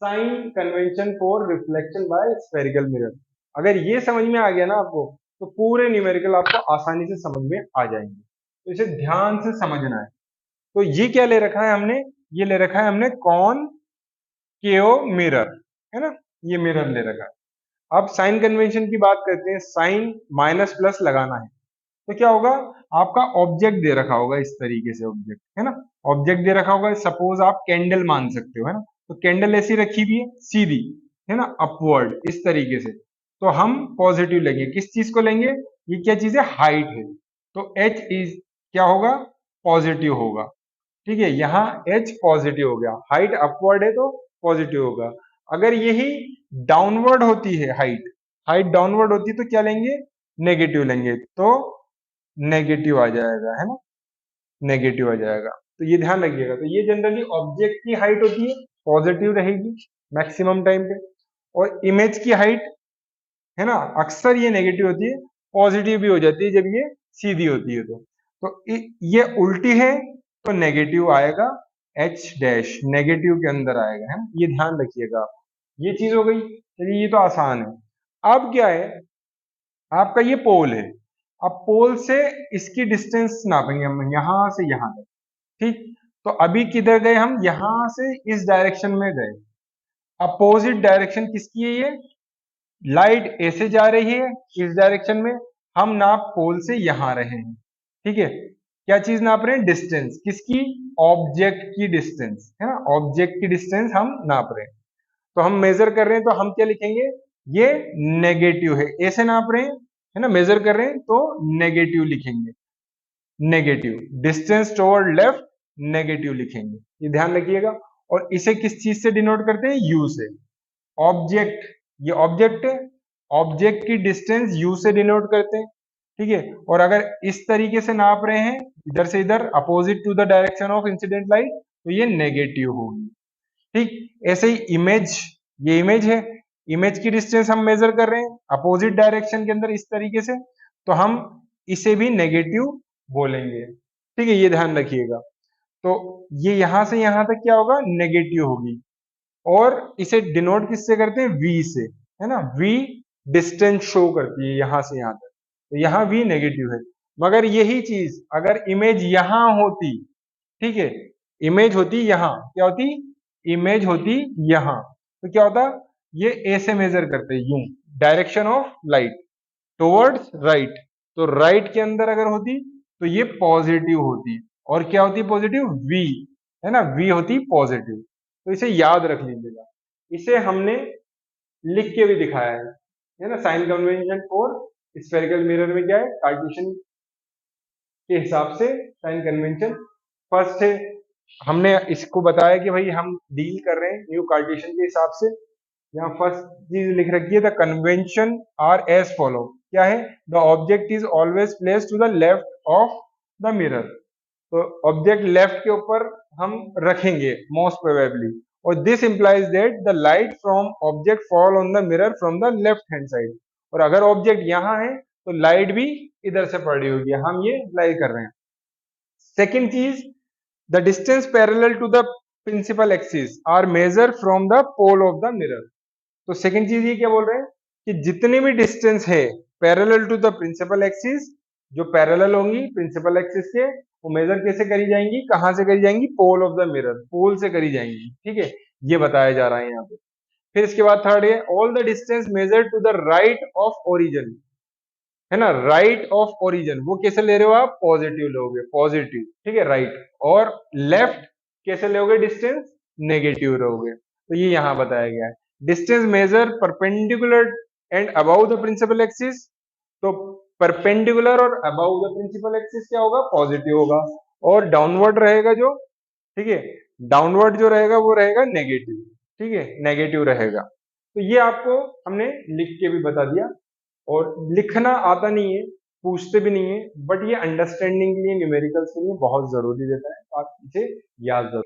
Sign convention for reflection by spherical mirror. अगर ये समझ में आ गया ना आपको, तो पूरे न्यूमेरिकल आपको आसानी से समझ में आ जाएंगे। तो इसे ध्यान से समझना है। तो ये क्या ले रखा है हमने, ये ले रखा है हमने कॉन केओ मिरर, है ना, ये मिरर ले रखा है। अब साइन कन्वेंशन की बात करते हैं। साइन माइनस प्लस लगाना है तो क्या होगा, आपका ऑब्जेक्ट दे रखा होगा इस तरीके से, ऑब्जेक्ट है ना, ऑब्जेक्ट दे रखा होगा। सपोज आप कैंडल मान सकते हो, है ना, तो कैंडल ऐसी रखी हुई है सीधी, है ना, अपवर्ड इस तरीके से। तो हम पॉजिटिव लेंगे, किस चीज को लेंगे, ये क्या चीज है, हाइट है। तो एच इज क्या होगा, पॉजिटिव होगा। ठीक है, यहाँ एच पॉजिटिव हो गया, हाइट अपवर्ड है तो पॉजिटिव होगा। अगर यही डाउनवर्ड होती है, हाइट हाइट डाउनवर्ड होती है तो क्या लेंगे, नेगेटिव लेंगे, तो नेगेटिव आ जाएगा, है ना, नेगेटिव आ जाएगा। तो ये ध्यान रखिएगा। तो ये जनरली ऑब्जेक्ट की हाइट होती है, पॉजिटिव रहेगी मैक्सिमम टाइम पे। और इमेज की हाइट, है ना, अक्सर ये नेगेटिव होती है, पॉजिटिव भी हो जाती है जब ये सीधी होती है। तो ये उल्टी है तो नेगेटिव आएगा, एच डैश नेगेटिव के अंदर आएगा, है ना, ये ध्यान रखिएगा आप। ये चीज हो गई। चलिए ये तो आसान है। अब क्या है, आपका ये पोल है। अब पोल से इसकी डिस्टेंस नापेंगे हम, यहां से यहां तक। ठीक, तो अभी किधर गए हम, यहां से इस डायरेक्शन में गए। अपोजिट डायरेक्शन किसकी है ये, लाइट ऐसे जा रही है इस डायरेक्शन में, हम नाप पोल से यहां रहे हैं। ठीक है, क्या चीज नाप रहे हैं, डिस्टेंस किसकी, ऑब्जेक्ट की डिस्टेंस, है ना, ऑब्जेक्ट की डिस्टेंस हम नाप रहे हैं। तो हम मेजर कर रहे हैं तो हम क्या लिखेंगे, ये नेगेटिव है, ऐसे नाप रहे हैं, है ना, मेजर कर रहे हैं तो नेगेटिव लिखेंगे, negative distance toward left, negative लिखेंगे, ये ध्यान रखिएगा। और इसे किस चीज से डिनोट करते हैं, यू से। ऑब्जेक्ट, ये ऑब्जेक्ट है, ऑब्जेक्ट की डिस्टेंस यू से डिनोट करते हैं। ठीक है, और अगर इस तरीके से नाप रहे हैं इधर से इधर, opposite to the direction of incident light, तो ये नेगेटिव होगी। ठीक, ऐसे ही इमेज, ये इमेज है, इमेज की डिस्टेंस हम मेजर कर रहे हैं अपोजिट डायरेक्शन के अंदर इस तरीके से, तो हम इसे भी नेगेटिव बोलेंगे। ठीक है, ये ध्यान रखिएगा। तो ये यहां से यहां तक क्या होगा, नेगेटिव होगी। और इसे डिनोट किससे करते हैं, वी से, है ना, वी डिस्टेंस शो करती है यहां से यहां तक, तो यहां वी नेगेटिव है। मगर यही चीज अगर इमेज यहां होती, ठीक है, इमेज होती यहां, क्या होती, इमेज होती यहां, तो क्या होता, ये ए से मेजर करते यूं, direction of light towards right, तो राइट के अंदर अगर होती तो ये पॉजिटिव होती। और क्या होती पॉजिटिव, वी, है ना, वी होती पॉजिटिव। तो इसे याद रख लीजिएगा। इसे हमने लिख के भी दिखाया है ना, sign convention for spherical mirror में क्या है, कार्टेशियन के हिसाब से साइन कन्वेंशन फर्स्ट है। हमने इसको बताया कि भाई हम डील कर रहे हैं न्यू कार्टेशियन के हिसाब से। यहाँ फर्स्ट चीज लिख रखी है, the convention are as follow, क्या है, the object is always place to the left of the mirror, तो ऑब्जेक्ट लेफ्ट के ऊपर हम रखेंगे मोस्ट प्रोबेबली। और this implies that the light from object fall on the mirror from the left hand side, और अगर object यहाँ है तो लाइट भी इधर से पड़ रही होगी, हम ये अप्लाई कर रहे हैं। सेकेंड चीज, the distance parallel to the principal axis are measure from the pole of the mirror. तो सेकंड चीज ये क्या बोल रहे हैं, कि जितनी भी डिस्टेंस है parallel to the principal axis, जो पैरेलल होंगी प्रिंसिपल एक्सिस के, वो मेजर कैसे करी जाएंगी, कहां से करी जाएंगी, पोल ऑफ द मिरर, पोल से करी जाएंगी। ठीक है, ये बताया जा रहा है यहाँ पे। फिर इसके बाद थर्ड है, all the distance measure to the right of origin, है ना, राइट ऑफ ओरिजिन, वो कैसे ले रहे हो आप, पॉजिटिव लोगे, पॉजिटिव, ठीक है, राइट। और लेफ्ट कैसे लोगे डिस्टेंस, नेगेटिव लोगे। तो ये यहां बताया गया है। Distance measure perpendicular and above the principal axis, तो परपेंडिकुलर और अबाउ द प्रिंसिपल एक्सिस क्या होगा, पॉजिटिव होगा। और डाउनवर्ड रहेगा जो, ठीक है, डाउनवर्ड जो रहेगा वो रहेगा नेगेटिव, ठीक है, नेगेटिव रहेगा। तो ये आपको हमने लिख के भी बता दिया। और लिखना आता नहीं है, पूछते भी नहीं है, बट ये अंडरस्टैंडिंग के लिए, न्यूमेरिकल्स के लिए बहुत जरूरी रहता है, आप इसे याद जरूर